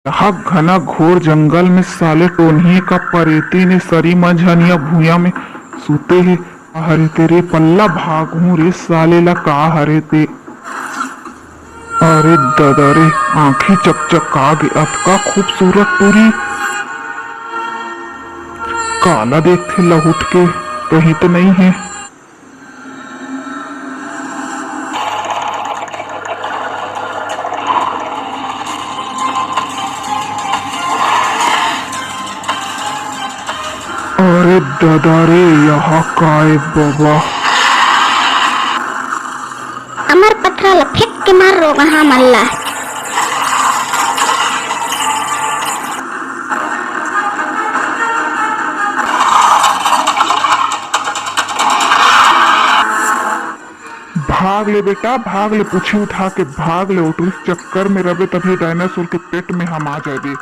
यहाँ घना घोर जंगल में साले टोन्ही का परेती ने सरी मंझनिया भूया में सूते हे। हरे तेरे पल्ला भागू रे साले ला का हरे ते। अरे ददरे आंखें चकचका गे अतका खूबसूरत टूरी। काला देखते लहुट के कहीं तो नहीं है। अरे दादा रे यहाँ काय बाबा। अमर पत्रा ला फेंक के मार रो वहाँ मल्ला। भाग ले बेटा भाग ले, पूछी उठा के भाग ले। उठ, इस चक्कर में रबे तभी डायनासोर के पेट में हम आ जाए।